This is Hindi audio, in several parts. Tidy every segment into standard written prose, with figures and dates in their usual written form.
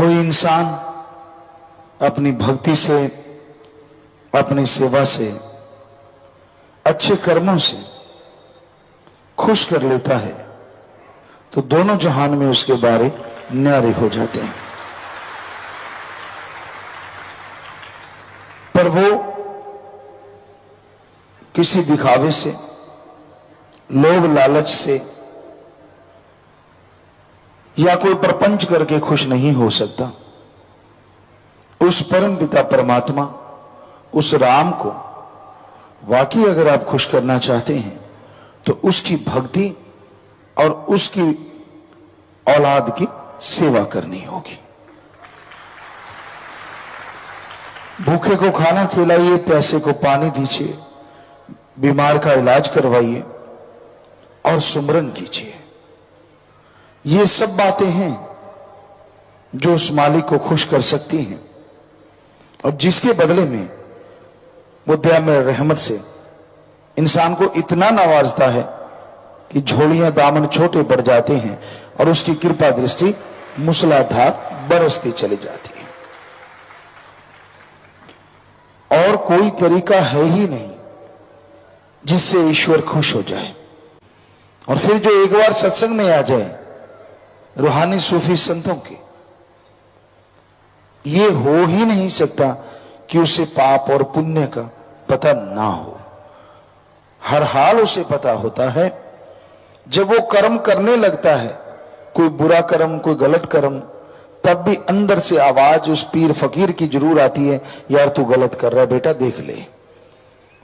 कोई इंसान अपनी भक्ति से, अपनी सेवा से, अच्छे कर्मों से खुश कर लेता है तो दोनों जहान में उसके बारे न्यारे हो जाते हैं। पर वो किसी दिखावे से, लोभ लालच से या कोई प्रपंच करके खुश नहीं हो सकता। उस परम पिता परमात्मा, उस राम को वाकई अगर आप खुश करना चाहते हैं तो उसकी भक्ति और उसकी औलाद की सेवा करनी होगी। भूखे को खाना खिलाइए, प्यासे को पानी दीजिए, बीमार का इलाज करवाइए और सुमरन कीजिए। ये सब बातें हैं जो उस मालिक को खुश कर सकती हैं और जिसके बदले में वो दयामय रहमत से इंसान को इतना नवाजता है कि झोलियां दामन छोटे पड़ जाते हैं और उसकी कृपा दृष्टि मूसलाधार बरसती चली जाती है। और कोई तरीका है ही नहीं जिससे ईश्वर खुश हो जाए। और फिर जो एक बार सत्संग में आ जाए रूहानी सूफी संतों के, ये हो ही नहीं सकता कि उसे पाप और पुण्य का पता ना हो। हर हाल उसे पता होता है। जब वो कर्म करने लगता है, कोई बुरा कर्म, कोई गलत कर्म, तब भी अंदर से आवाज उस पीर फकीर की जरूर आती है, यार तू गलत कर रहा है बेटा, देख ले।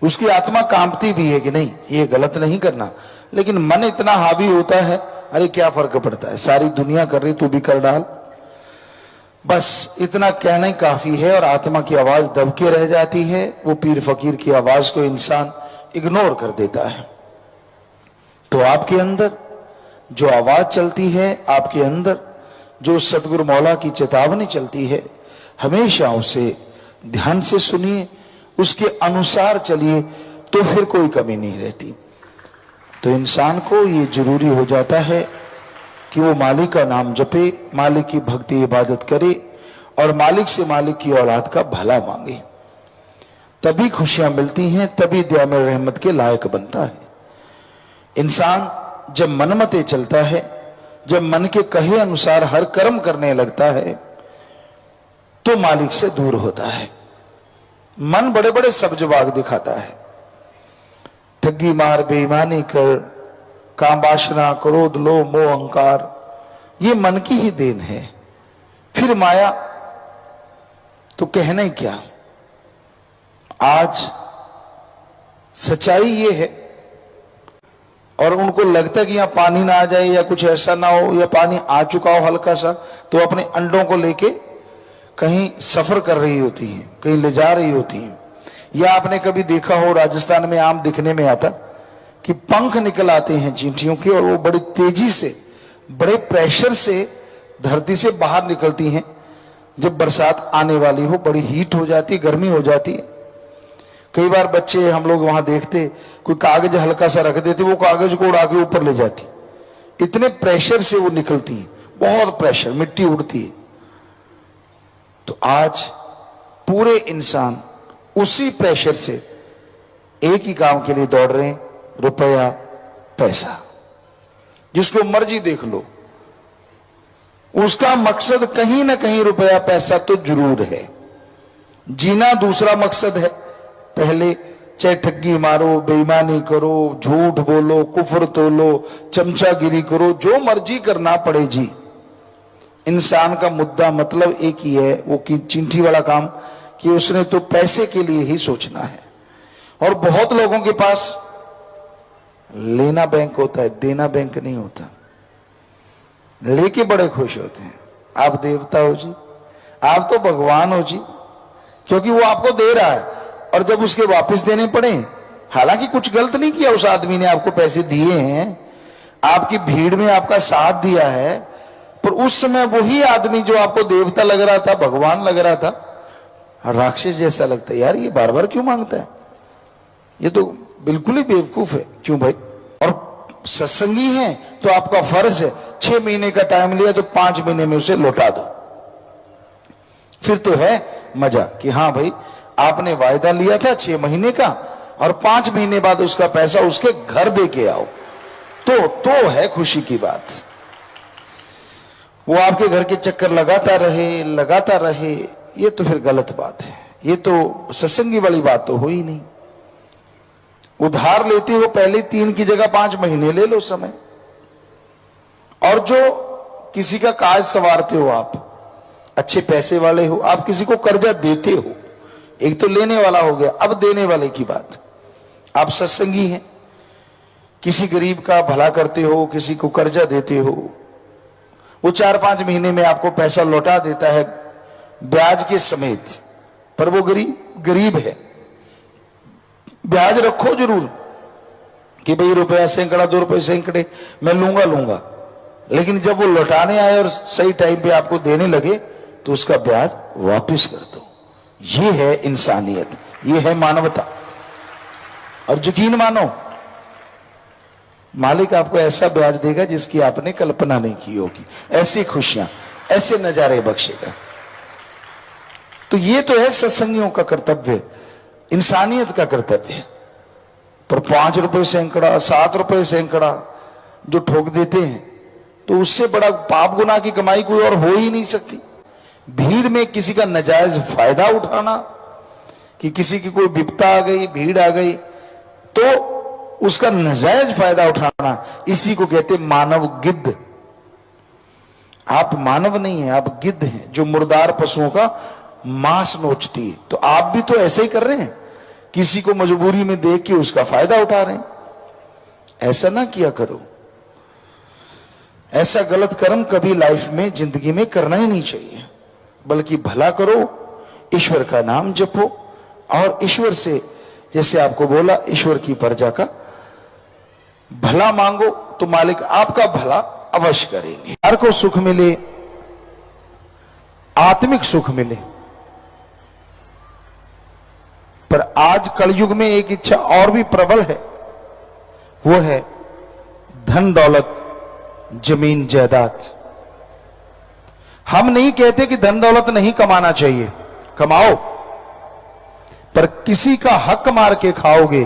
उसकी आत्मा कांपती भी है कि नहीं ये गलत नहीं करना, लेकिन मन इतना हावी होता है, अरे क्या फर्क पड़ता है, सारी दुनिया कर रही तू भी कर डाल। बस इतना कहना ही काफी है और आत्मा की आवाज दबके रह जाती है। वो पीर फकीर की आवाज को इंसान इग्नोर कर देता है। तो आपके अंदर जो आवाज चलती है, आपके अंदर जो सतगुरु मौला की चेतावनी चलती है, हमेशा उसे ध्यान से सुनिए, उसके अनुसार चलिए, तो फिर कोई कमी नहीं रहती। तो इंसान को ये जरूरी हो जाता है कि वो मालिक का नाम जपे, मालिक की भक्ति इबादत करे और मालिक से मालिक की औलाद का भला मांगे। तभी खुशियां मिलती हैं, तभी दयामय रहमत के लायक बनता है। इंसान जब मनमते चलता है, जब मन के कहे अनुसार हर कर्म करने लगता है, तो मालिक से दूर होता है। मन बड़े बड़े सब्ज बाग दिखाता है, ठगी मार, बेईमानी कर, काम वासना, क्रोध, लोभ, मोह, अहंकार, ये मन की ही देन है। फिर माया तो कहना ही क्या। आज सच्चाई ये है, और उनको लगता है कि यहां पानी ना आ जाए या कुछ ऐसा ना हो, या पानी आ चुका हो हल्का सा, तो अपने अंडों को लेके कहीं सफर कर रही होती हैं, कहीं ले जा रही होती हैं। या आपने कभी देखा हो, राजस्थान में आम दिखने में आता कि पंख निकल आते हैं चींटियों के, और वो बड़ी तेजी से, बड़े प्रेशर से धरती से बाहर निकलती हैं। जब बरसात आने वाली हो, बड़ी हीट हो जाती है, गर्मी हो जाती है। कई बार बच्चे हम लोग वहां देखते, कोई कागज हल्का सा रख देते, वो कागज को उड़ा के ऊपर ले जाती, इतने प्रेशर से वो निकलती है, बहुत प्रेशर, मिट्टी उड़ती है। तो आज पूरे इंसान उसी प्रेशर से एक ही काम के लिए दौड़ रहे हैं, रुपया पैसा। जिसको मर्जी देख लो, उसका मकसद कहीं ना कहीं रुपया पैसा तो जरूर है। जीना दूसरा मकसद है। पहले चाहे ठगी मारो, बेईमानी करो, झूठ बोलो, कुफर तोलो, चमचागिरी करो, जो मर्जी करना पड़े जी। इंसान का मुद्दा मतलब एक ही है, वो की चिंठी वाला काम, कि उसने तो पैसे के लिए ही सोचना है। और बहुत लोगों के पास लेना बैंक होता है, देना बैंक नहीं होता। लेके बड़े खुश होते हैं, आप देवता हो जी, आप तो भगवान हो जी, क्योंकि वो आपको दे रहा है। और जब उसके वापस देने पड़े, हालांकि कुछ गलत नहीं किया उस आदमी ने, आपको पैसे दिए हैं, आपकी भीड़ में आपका साथ दिया है, पर उस समय वही आदमी जो आपको देवता लग रहा था, भगवान लग रहा था, राक्षस जैसा लगता है। यार ये बार बार क्यों मांगता है, ये तो बिल्कुल ही बेवकूफ है। क्यों भाई? और सत्संगी है तो आपका फर्ज है, 6 महीने का टाइम लिया तो 5 महीने में उसे लौटा दो। फिर तो है मजा कि हाँ भाई आपने वायदा लिया था 6 महीने का और 5 महीने बाद उसका पैसा उसके घर दे के आओ, तो है खुशी की बात। वो आपके घर के चक्कर लगाता रहे, ये तो फिर गलत बात है। ये तो सत्संगी वाली बात तो हो ही नहीं। उधार लेते हो पहले 3 की जगह 5 महीने ले लो समय। और जो किसी का काज संवारते हो, आप अच्छे पैसे वाले हो, आप किसी को कर्जा देते हो, एक तो लेने वाला हो गया, अब देने वाले की बात। आप सत्संगी हैं, किसी गरीब का भला करते हो, किसी को कर्जा देते हो, वो 4-5 महीने में आपको पैसा लौटा देता है ब्याज के समेत, पर वो गरीब है। ब्याज रखो जरूर कि भाई रुपया सैकड़ा 2 रुपए सैकड़े मैं लूंगा, लेकिन जब वो लौटाने आए और सही टाइम पे आपको देने लगे तो उसका ब्याज वापस कर दो। ये है इंसानियत, ये है मानवता। और यकीन मानो मालिक आपको ऐसा ब्याज देगा जिसकी आपने कल्पना नहीं की होगी, ऐसी खुशियां, ऐसे नजारे बख्शेगा। तो ये तो है सत्संगियों का कर्तव्य, इंसानियत का कर्तव्य। पर 5 रुपए सैकड़ा 7 रुपए सैकड़ा जो ठोक देते हैं, तो उससे बड़ा पाप गुनाह की कमाई कोई और हो ही नहीं सकती। भीड़ में किसी का नाजायज फायदा उठाना, कि किसी की कोई विपता आ गई, भीड़ आ गई, तो उसका नाजायज फायदा उठाना, इसी को कहते मानव गिद्ध। आप मानव नहीं है, आप गिद्ध हैं जो मुर्दार पशुओं का मांस नोचती है। तो आप भी तो ऐसे ही कर रहे हैं, किसी को मजबूरी में देख के उसका फायदा उठा रहे हैं। ऐसा ना किया करो। ऐसा गलत कर्म कभी लाइफ में, जिंदगी में करना ही नहीं चाहिए, बल्कि भला करो, ईश्वर का नाम जपो और ईश्वर से, जैसे आपको बोला, ईश्वर की प्रजा का भला मांगो तो मालिक आपका भला अवश्य करेंगे। हर को सुख मिले, आत्मिक सुख मिले। पर आज कलयुग में एक इच्छा और भी प्रबल है, वो है धन दौलत, जमीन जायदाद। हम नहीं कहते कि धन दौलत नहीं कमाना चाहिए, कमाओ, पर किसी का हक मार के खाओगे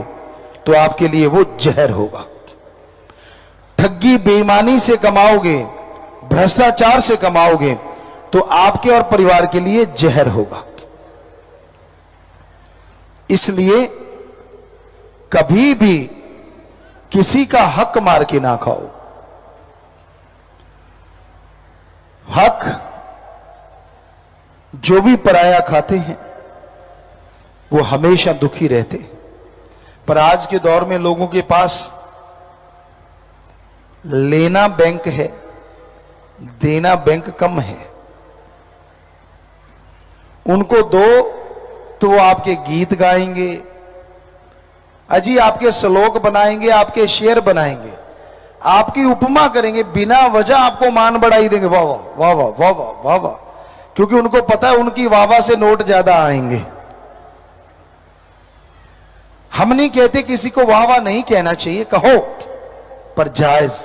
तो आपके लिए वो जहर होगा। ठगी बेईमानी से कमाओगे, भ्रष्टाचार से कमाओगे तो आपके और परिवार के लिए जहर होगा। इसलिए कभी भी किसी का हक मार के ना खाओ। हक जो भी पराया खाते हैं वो हमेशा दुखी रहते। पर आज के दौर में लोगों के पास लेना बैंक है, देना बैंक कम है। उनको दो तो वो आपके गीत गाएंगे, अजी आपके श्लोक बनाएंगे, आपके शेर बनाएंगे, आपकी उपमा करेंगे, बिना वजह आपको मान बढ़ाई देंगे, वाह वाह वाह वाह वाह वाह वाह, क्योंकि उनको पता है उनकी वाह वाह से नोट ज्यादा आएंगे। हम नहीं कहते किसी को वाह वाह नहीं कहना चाहिए, कहो, पर जायज,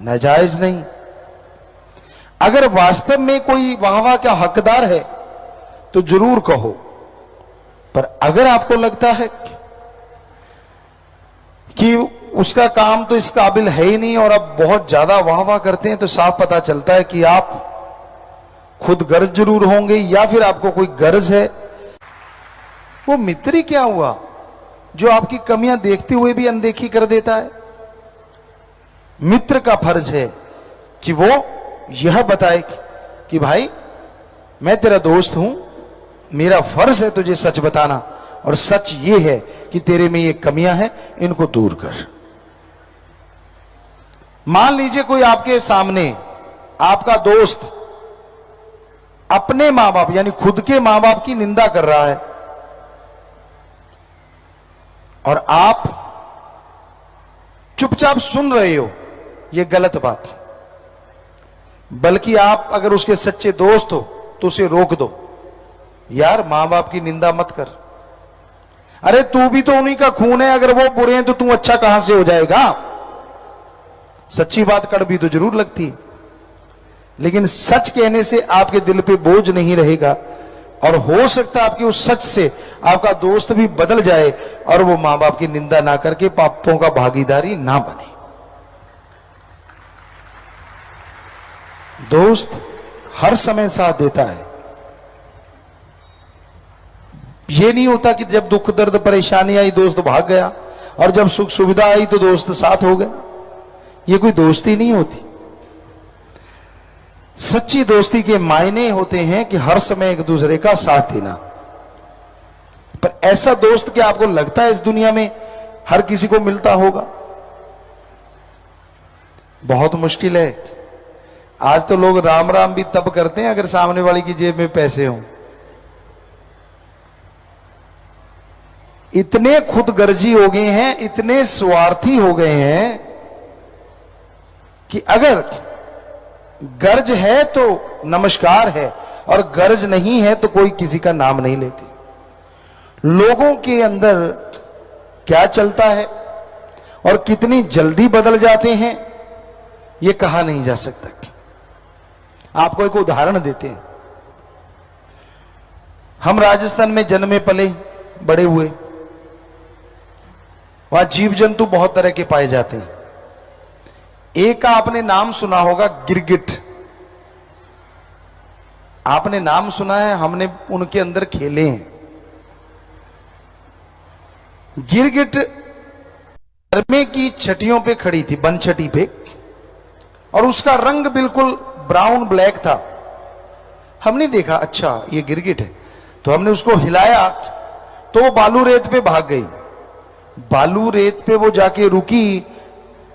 नाजायज नहीं। अगर वास्तव में कोई वाह वाह का हकदार है तो जरूर कहो, पर अगर आपको लगता है कि उसका काम तो इस काबिल है ही नहीं और अब बहुत ज्यादा वाह वाह करते हैं, तो साफ पता चलता है कि आप खुद गर्ज जरूर होंगे या फिर आपको कोई गर्ज है। वो मित्र ही क्या हुआ जो आपकी कमियां देखते हुए भी अनदेखी कर देता है। मित्र का फर्ज है कि वो यह बताए कि भाई मैं तेरा दोस्त हूं, मेरा फर्ज है तुझे सच बताना, और सच ये है कि तेरे में ये कमियां हैं, इनको दूर कर। मान लीजिए कोई आपके सामने, आपका दोस्त अपने मां बाप यानी खुद के मां बाप की निंदा कर रहा है और आप चुपचाप सुन रहे हो, यह गलत बात। बल्कि आप अगर उसके सच्चे दोस्त हो तो उसे रोक दो, यार मां बाप की निंदा मत कर। अरे तू भी तो उन्हीं का खून है, अगर वो बुरे हैं तो तू अच्छा कहां से हो जाएगा। सच्ची बात कड़वी तो जरूर लगती है, लेकिन सच कहने से आपके दिल पे बोझ नहीं रहेगा, और हो सकता है आपके उस सच से आपका दोस्त भी बदल जाए और वो मां बाप की निंदा ना करके पापों का भागीदारी ना बने। दोस्त हर समय साथ देता है। ये नहीं होता कि जब दुख दर्द परेशानी आई दोस्त भाग गया और जब सुख सुविधा आई तो दोस्त साथ हो गया। ये कोई दोस्ती नहीं होती। सच्ची दोस्ती के मायने होते हैं कि हर समय एक दूसरे का साथ देना। पर ऐसा दोस्त क्या आपको लगता है इस दुनिया में हर किसी को मिलता होगा? बहुत मुश्किल है। आज तो लोग राम राम भी तब करते हैं अगर सामने वाले की जेब में पैसे हों। इतने खुदगर्जी हो गए हैं, इतने स्वार्थी हो गए हैं कि अगर गर्ज है तो नमस्कार है और गर्ज नहीं है तो कोई किसी का नाम नहीं लेते। लोगों के अंदर क्या चलता है और कितनी जल्दी बदल जाते हैं यह कहा नहीं जा सकता। आपको एक उदाहरण देते हैं। हम राजस्थान में जन्मे पले बड़े हुए। वहां जीव जंतु बहुत तरह के पाए जाते हैं। एक का आपने नाम सुना होगा, गिरगिट। आपने नाम सुना है, हमने उनके अंदर खेले हैं। गिरगिट गर्मे की छटियों पे खड़ी थी, बन छटी पे, और उसका रंग बिल्कुल ब्राउन ब्लैक था। हमने देखा अच्छा ये गिरगिट है, तो हमने उसको हिलाया तो वो बालू रेत पे भाग गई। बालू रेत पे वो जाके रुकी,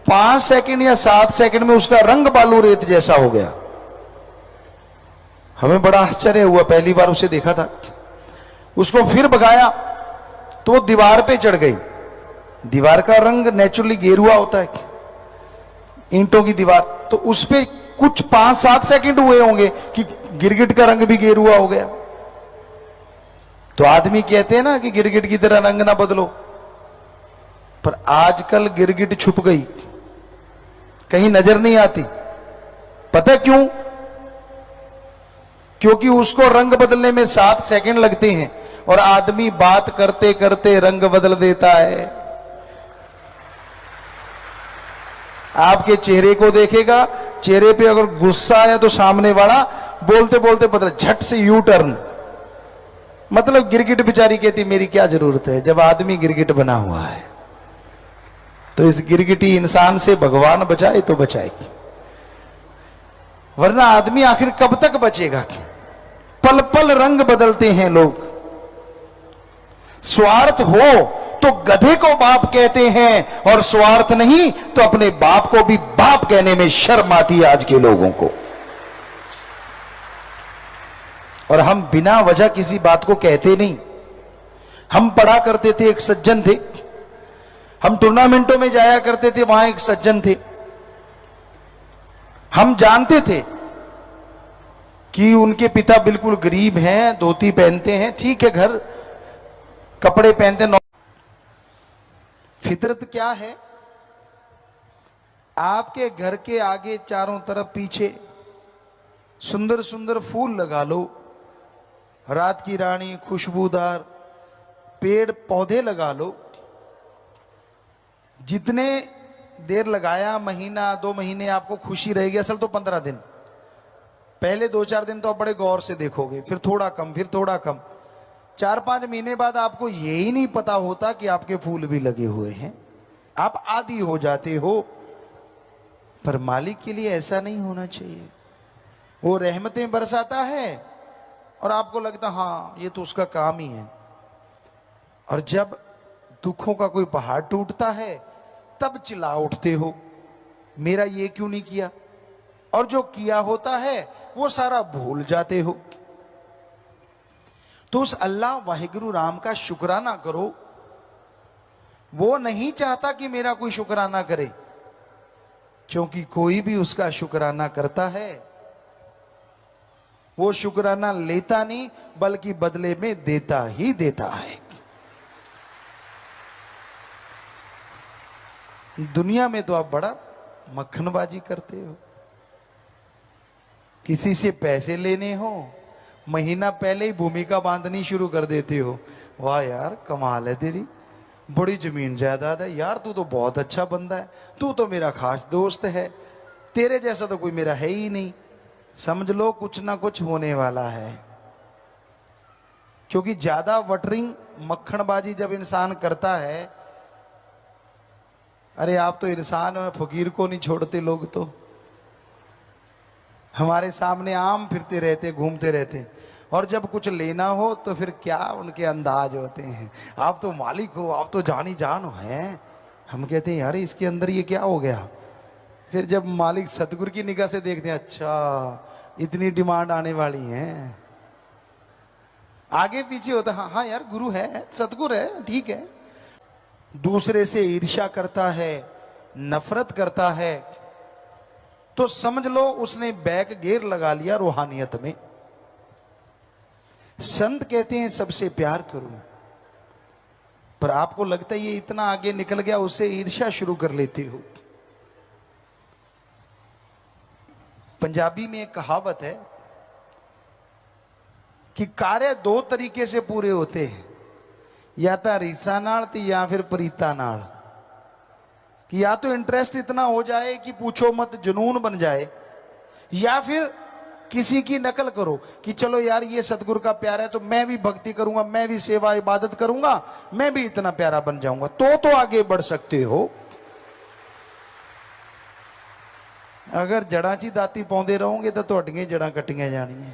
5 सेकंड या 7 सेकंड में उसका रंग बालू रेत जैसा हो गया। हमें बड़ा आश्चर्य हुआ, पहली बार उसे देखा था। उसको फिर भगाया तो वो दीवार पे चढ़ गई। दीवार का रंग नेचुरली गेरुआ होता है, ईंटों की दीवार, तो उस पे कुछ 5-7 सेकंड हुए होंगे कि गिरगिट का रंग भी गेरुआ हो गया। तो आदमी कहते हैं ना कि गिरगिट की तरह रंग ना बदलो, पर आजकल गिरगिट छुप गई, कहीं नजर नहीं आती। पता क्यों? क्योंकि उसको रंग बदलने में 7 सेकंड लगते हैं और आदमी बात करते करते रंग बदल देता है। आपके चेहरे को देखेगा, चेहरे पे अगर गुस्सा है तो सामने वाला बोलते बोलते बदल, झट से यू टर्न। मतलब गिरगिट बेचारी कहती मेरी क्या जरूरत है, जब आदमी गिरगिट बना हुआ है। तो इस गिरगिटी इंसान से भगवान बचाए तो बचाएगी, वरना आदमी आखिर कब तक बचेगा? पल पल रंग बदलते हैं लोग। स्वार्थ हो तो गधे को बाप कहते हैं और स्वार्थ नहीं तो अपने बाप को भी बाप कहने में शर्म आती है आज के लोगों को। और हम बिना वजह किसी बात को कहते नहीं। हम पढ़ा करते थे, एक सज्जन थे, हम टूर्नामेंटों में जाया करते थे, वहां एक सज्जन थे। हम जानते थे कि उनके पिता बिल्कुल गरीब हैं, धोती पहनते हैं, ठीक है, घर कपड़े पहनते हैं। फितरत क्या है? आपके घर के आगे चारों तरफ पीछे सुंदर सुंदर फूल लगा लो, रात की रानी, खुशबूदार पेड़ पौधे लगा लो। जितने देर लगाया, महीना 2 महीने आपको खुशी रहेगी, असल तो 15 दिन। पहले 2-4 दिन तो आप बड़े गौर से देखोगे, फिर थोड़ा कम, फिर थोड़ा कम। 4-5 महीने बाद आपको यही नहीं पता होता कि आपके फूल भी लगे हुए हैं। आप आदी हो जाते हो। पर मालिक के लिए ऐसा नहीं होना चाहिए। वो रहमतें बरसाता है और आपको लगता हाँ ये तो उसका काम ही है। और जब दुखों का कोई पहाड़ टूटता है तब चिल्ला उठते हो मेरा ये क्यों नहीं किया, और जो किया होता है वो सारा भूल जाते हो। तो उस अल्लाह वाहिगुरु राम का शुक्राना करो। वो नहीं चाहता कि मेरा कोई शुक्राना करे, क्योंकि कोई भी उसका शुक्राना करता है वो शुक्राना लेता नहीं बल्कि बदले में देता ही देता है। दुनिया में तो आप बड़ा मक्खनबाजी करते हो। किसी से पैसे लेने हो, महीना पहले ही भूमिका बांधनी शुरू कर देते हो। वाह यार कमाल है तेरी, बड़ी जमीन जायदाद है यार, तू तो बहुत अच्छा बंदा है, तू तो मेरा खास दोस्त है, तेरे जैसा तो कोई मेरा है ही नहीं। समझ लो कुछ ना कुछ होने वाला है, क्योंकि ज्यादा वटरिंग मक्खनबाजी जब इंसान करता है, अरे आप तो इंसान हो, फकीर को नहीं छोड़ते लोग, तो हमारे सामने आम फिरते रहते, घूमते रहते, और जब कुछ लेना हो तो फिर क्या उनके अंदाज होते हैं, आप तो मालिक हो, आप तो जानी जान हो हैं। हम कहते हैं यार इसके अंदर ये क्या हो गया। फिर जब मालिक सतगुरु की निगाह से देखते हैं, अच्छा इतनी डिमांड आने वाली है, आगे पीछे होता, हाँ हाँ यार गुरु है, सतगुरु है, ठीक है। दूसरे से ईर्ष्या करता है, नफरत करता है, तो समझ लो उसने बैक गियर लगा लिया रूहानियत में। संत कहते हैं सबसे प्यार करो, पर आपको लगता है ये इतना आगे निकल गया, उससे ईर्ष्या शुरू कर लेते हो। पंजाबी में एक कहावत है कि कार्य दो तरीके से पूरे होते हैं, या तो रीसा नाल या फिर प्रीता नाल। कि या तो इंटरेस्ट इतना हो जाए कि पूछो मत, जुनून बन जाए, या फिर किसी की नकल करो कि चलो यार ये सतगुरु का प्यार है तो मैं भी भक्ति करूंगा, मैं भी सेवा इबादत करूंगा, मैं भी इतना प्यारा बन जाऊंगा, तो आगे बढ़ सकते हो। अगर जड़ा ची दाती पाउंदे रहोगे तो तुहाडियां जड़ा कट्टियां जानियां।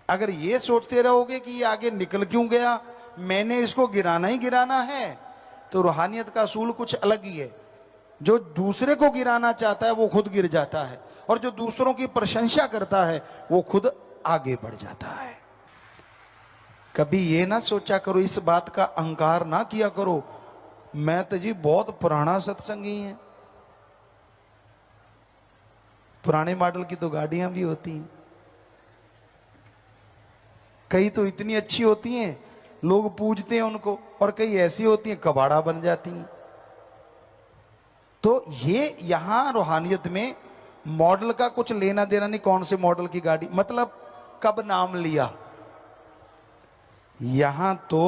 अगर ये सोचते रहोगे कि ये आगे निकल क्यों गया, मैंने इसको गिराना ही गिराना है, तो रूहानियत का असूल कुछ अलग ही है। जो दूसरे को गिराना चाहता है वो खुद गिर जाता है, और जो दूसरों की प्रशंसा करता है वो खुद आगे बढ़ जाता है। कभी ये ना सोचा करो, इस बात का अहंकार ना किया करो, मैं तो जी बहुत पुराना सत्संगी है। पुराने मॉडल की तो गाड़ियां भी होती हैं, कई तो इतनी अच्छी होती हैं लोग पूजते हैं उनको, और कई ऐसी होती हैं कबाड़ा बन जाती हैं। तो ये यहां रूहानियत में मॉडल का कुछ लेना देना नहीं, कौन से मॉडल की गाड़ी, मतलब कब नाम लिया। यहां तो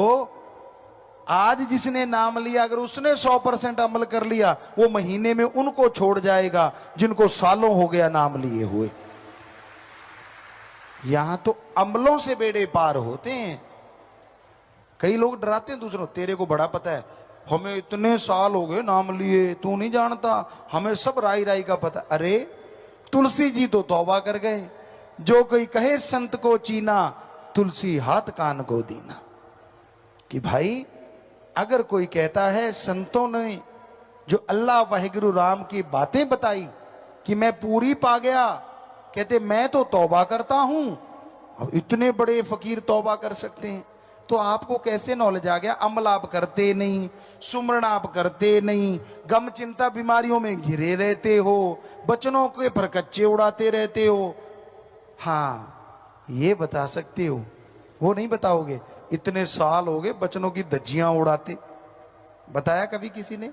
आज जिसने नाम लिया, अगर उसने 100% अमल कर लिया, वो महीने में उनको छोड़ जाएगा जिनको सालों हो गया नाम लिए हुए। यहां तो अमलों से बेड़े पार होते हैं। कई लोग डराते हैं दूसरों, तेरे को बड़ा पता है, हमें इतने साल हो गए नाम लिए, तू नहीं जानता, हमें सब राई राई का पता। अरे तुलसी जी तो तौबा कर गए, जो कोई कहे संत को चीना, तुलसी हाथ कान को दीना। कि भाई अगर कोई कहता है संतों ने जो अल्लाह वाहिगुरु राम की बातें बताई कि मैं पूरी पा गया, कहते मैं तो तौबा करता हूं, अब इतने बड़े फकीर तौबा कर सकते हैं, तो आपको कैसे नॉलेज आ गया। अमल आप करते नहीं, सुमरण आप करते नहीं, गम चिंता बीमारियों में घिरे रहते हो, बचनों के फरकच्चे उड़ाते रहते हो। हाँ ये बता सकते हो, वो नहीं बताओगे इतने साल हो गए बचनों की धज्जियां उड़ाते। बताया कभी किसी ने?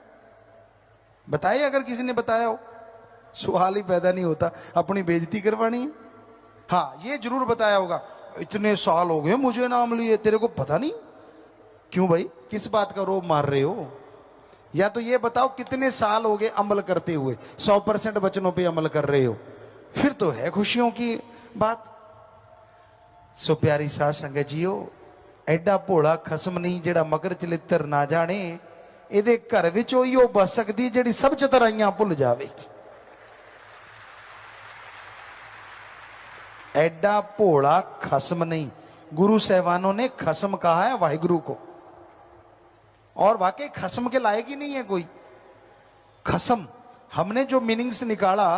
बताया, अगर किसी ने बताया हो सवाल ही पैदा नहीं होता, अपनी बेइज्जती करवानी है। हाँ ये जरूर बताया होगा, इतने साल हो गए मुझे नाम लिए, तेरे को पता नहीं। क्यों भाई, किस बात का रोब मार रहे हो? या तो ये बताओ कितने साल हो गए अमल करते हुए, 100% वचनों पे अमल कर रहे हो, फिर तो है खुशियों की बात। सो प्यारी साध संगत जीओ, एडा भोला खसम नहीं जेड़ा मगर चलित्र ना जाने, ਇਹਦੇ घर विच ओही ਉਹ बस सकती ਜਿਹੜੀ सब चतुराइयां भुल जावे। एडा भोला खसम नहीं, गुरु साहबानों ने खसम कहा है वाहिगुरु को, और वाकई खसम के लायक ही नहीं है कोई। खसम हमने जो मीनिंग्स निकाला,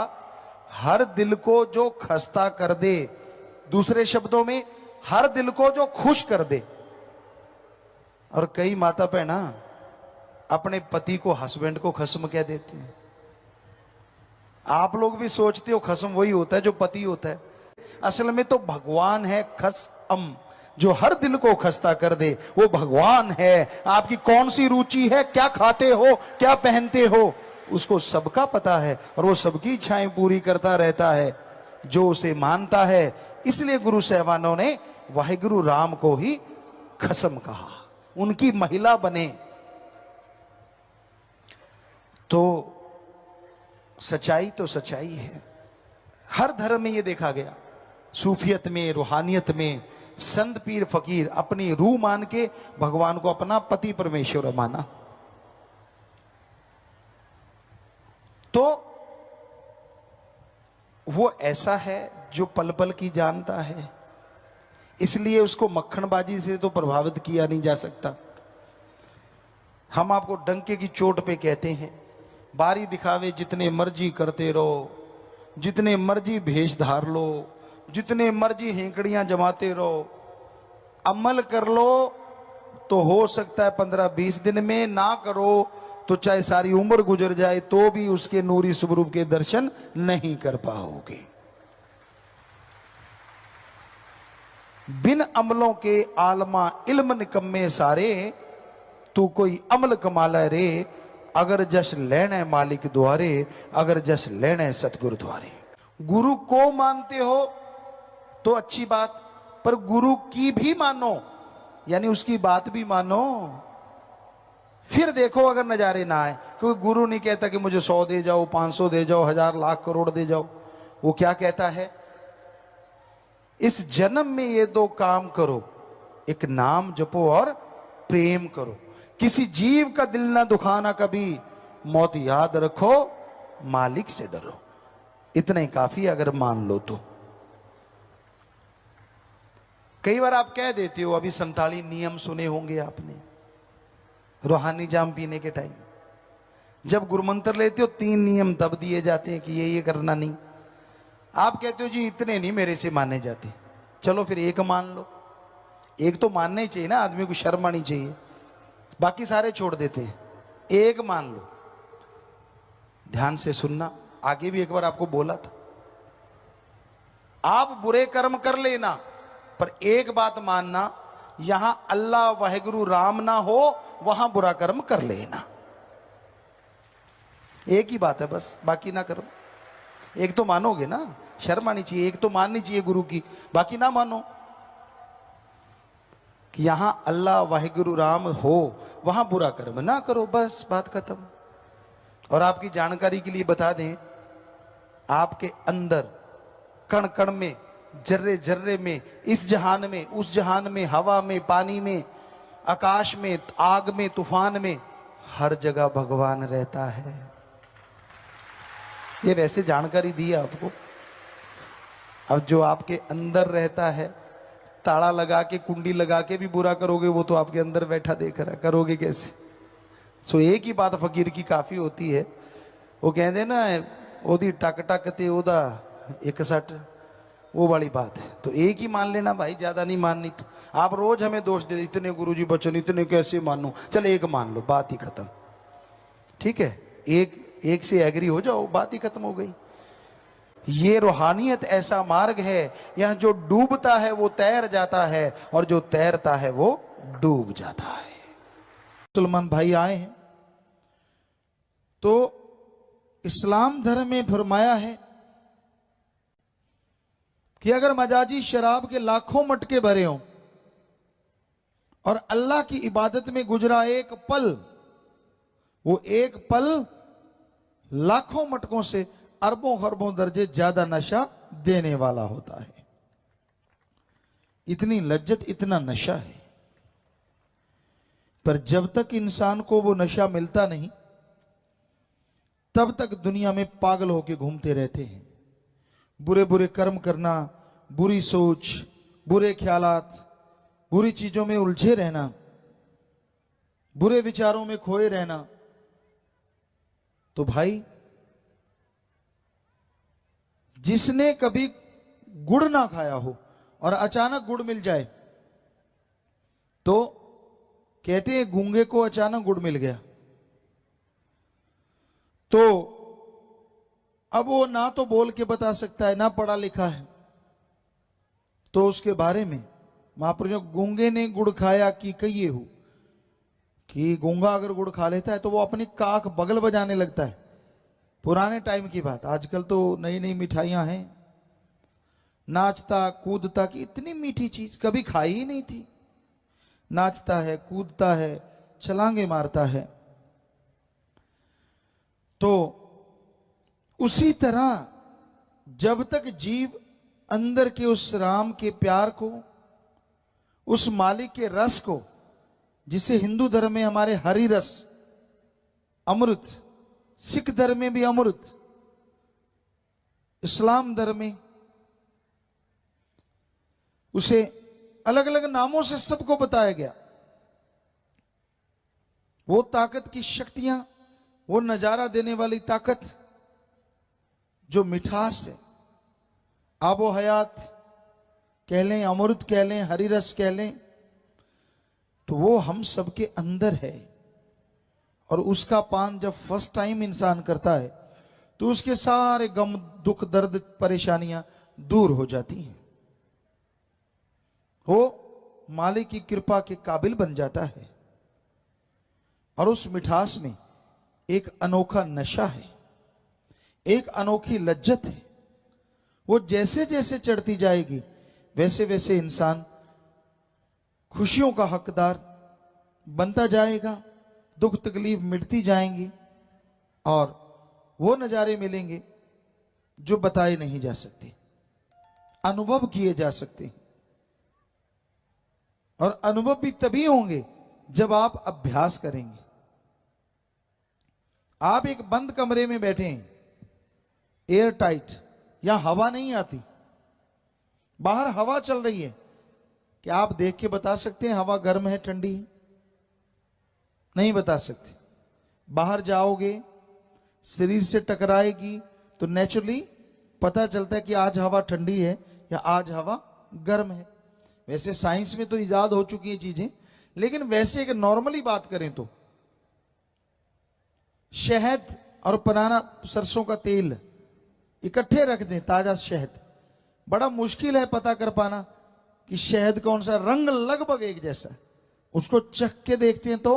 हर दिल को जो खस्ता कर दे, दूसरे शब्दों में हर दिल को जो खुश कर दे। और कई माता बहना अपने पति को, हस्बैंड को खसम कह देते हैं। आप लोग भी सोचते हो खसम वही होता है जो पति होता है, असल में तो भगवान है खसम, जो हर दिल को खस्ता कर दे, वो भगवान है। आपकी कौन सी रुचि है, क्या खाते हो, क्या पहनते हो, उसको सबका पता है, और वो सबकी इच्छाएं पूरी करता रहता है। जो उसे मानता है। इसलिए गुरु साहबानों ने वाहिगुरु राम को ही खसम कहा, उनकी महिला बने। तो सच्चाई तो सच्चाई है, हर धर्म में ये देखा गया। सूफियत में, रूहानियत में संत पीर फकीर अपनी रूह मान के भगवान को अपना पति परमेश्वर माना। तो वो ऐसा है जो पल पल की जानता है, इसलिए उसको मक्खनबाजी से तो प्रभावित किया नहीं जा सकता। हम आपको डंके की चोट पे कहते हैं, बारी दिखावे जितने मर्जी करते रहो, जितने मर्जी भेष धार लो, जितने मर्जी हेंकड़ियां जमाते रहो, अमल कर लो तो हो सकता है 15-20 दिन में, ना करो तो चाहे सारी उम्र गुजर जाए तो भी उसके नूरी स्वरूप के दर्शन नहीं कर पाओगे। बिन अमलों के आलमा इल्म निकम्मे सारे, तू कोई अमल कमाला रे, अगर जश लेने मालिक द्वारे, अगर जश लेने सतगुरु द्वारे। गुरु को मानते हो तो अच्छी बात, पर गुरु की भी मानो, यानी उसकी बात भी मानो। फिर देखो अगर नजारे ना आए, क्योंकि गुरु नहीं कहता कि मुझे 100 दे जाओ, 500 दे जाओ, 1000 लाख करोड़ दे जाओ। वो क्या कहता है, इस जन्म में ये 2 काम करो, एक नाम जपो और प्रेम करो। किसी जीव का दिल ना दुखाना कभी, मौत याद रखो, मालिक से डरो। इतना ही काफी अगर मान लो तो। कई बार आप कह देते हो, अभी 47 नियम सुने होंगे आपने रूहानी जाम पीने के टाइम। जब गुरुमंत्र लेते हो 3 नियम दब दिए जाते हैं कि ये करना नहीं। आप कहते हो जी इतने नहीं मेरे से माने जाते, चलो फिर एक मान लो। एक तो मानना ही चाहिए ना, आदमी को शर्म आनी चाहिए, बाकी सारे छोड़ देते हैं, एक मान लो। ध्यान से सुनना, आगे भी एक बार आपको बोला था, आप बुरे कर्म कर लेना, पर एक बात मानना, यहां अल्लाह वाहिगुरु राम ना हो, वहां बुरा कर्म कर लेना। एक ही बात है बस, बाकी ना करो। एक तो मानोगे ना, शर्म आनी चाहिए, एक तो माननी चाहिए गुरु की, बाकी ना मानो। कि यहां अल्लाह वाहिगुरु राम हो, वहां बुरा कर्म ना करो, बस बात खत्म। और आपकी जानकारी के लिए बता दें, आपके अंदर कण कण में, जर्रे जर्रे में, इस जहान में, उस जहान में, हवा में, पानी में, आकाश में, आग में, तूफान में, हर जगह भगवान रहता है। ये वैसे जानकारी दी है आपको। अब जो आपके अंदर रहता है, ताला लगा के, कुंडी लगा के भी बुरा करोगे, वो तो आपके अंदर बैठा देख रहा, करोगे कैसे। सो एक ही बात फकीर की काफी होती है। वो कहते ना, ओदी टक टक ते ओदा 61, वो वाली बात है। तो एक ही मान लेना भाई, ज्यादा नहीं माननी। तो आप रोज हमें दोष दे, इतने गुरुजी बचन, इतने कैसे मानूं, चल एक मान लो, बात ही खत्म। ठीक है, एक से एग्री हो जाओ, बात ही खत्म हो गई। ये रूहानियत ऐसा मार्ग है, यहां जो डूबता है वो तैर जाता है, और जो तैरता है वो डूब जाता है। मुसलमान भाई आए हैं तो इस्लाम धर्म में फरमाया है कि अगर मजाजी शराब के लाखों मटके भरे हों और अल्लाह की इबादत में गुजरा एक पल, वो एक पल लाखों मटकों से अरबों खरबों दर्जे ज्यादा नशा देने वाला होता है। इतनी लज्जत, इतना नशा है। पर जब तक इंसान को वो नशा मिलता नहीं, तब तक दुनिया में पागल होकर घूमते रहते हैं। बुरे बुरे कर्म करना, बुरी सोच, बुरे ख्यालात, बुरी चीजों में उलझे रहना, बुरे विचारों में खोए रहना। तो भाई, जिसने कभी गुड़ ना खाया हो और अचानक गुड़ मिल जाए, तो कहते हैं गूंगे को अचानक गुड़ मिल गया, तो अब वो ना तो बोल के बता सकता है, ना पढ़ा लिखा है, तो उसके बारे में महापुरुष गूंगे ने गुड़ खाया कि कहिए हो, कि गूंगा अगर गुड़ खा लेता है तो वो अपनी काख बगल बजाने लगता है। पुराने टाइम की बात, आजकल तो नई नई मिठाइयां हैं, नाचता कूदता कि इतनी मीठी चीज कभी खाई ही नहीं थी। नाचता है, कूदता है, छलांगे मारता है। तो उसी तरह जब तक जीव अंदर के उस राम के प्यार को, उस मालिक के रस को, जिसे हिंदू धर्म में हमारे हरि रस अमृत, सिख धर्म में भी अमृत, इस्लाम धर्म में उसे अलग अलग नामों से सबको बताया गया। वो ताकत की शक्तियां, वो नजारा देने वाली ताकत जो मिठास है, आबो हयात कह लें, अमृत कह लें, हरि रस कह लें, तो वो हम सबके अंदर है। और उसका पान जब फर्स्ट टाइम इंसान करता है तो उसके सारे गम, दुख, दर्द, परेशानियां दूर हो जाती हैं। वो मालिक की कृपा के काबिल बन जाता है। और उस मिठास में एक अनोखा नशा है, एक अनोखी लज्जत है। वो जैसे जैसे चढ़ती जाएगी वैसे वैसे इंसान खुशियों का हकदार बनता जाएगा, दुख तकलीफ मिटती जाएंगी और वो नजारे मिलेंगे जो बताए नहीं जा सकते, अनुभव किए जा सकते। और अनुभव भी तभी होंगे जब आप अभ्यास करेंगे। आप एक बंद कमरे में बैठे हैं, एयर टाइट, यहां हवा नहीं आती, बाहर हवा चल रही है, क्या आप देख के बता सकते हैं हवा गर्म है ठंडी है? नहीं बता सकते। बाहर जाओगे, शरीर से टकराएगी तो नेचुरली पता चलता है कि आज हवा ठंडी है या आज हवा गर्म है। वैसे साइंस में तो इजाद हो चुकी है चीजें, लेकिन वैसे एक नॉर्मली बात करें तो शहद और पुराना सरसों का तेल इकट्ठे रख दें, ताजा शहद, बड़ा मुश्किल है पता कर पाना कि शहद कौन सा, रंग लगभग एक जैसा, उसको चख के देखते हैं तो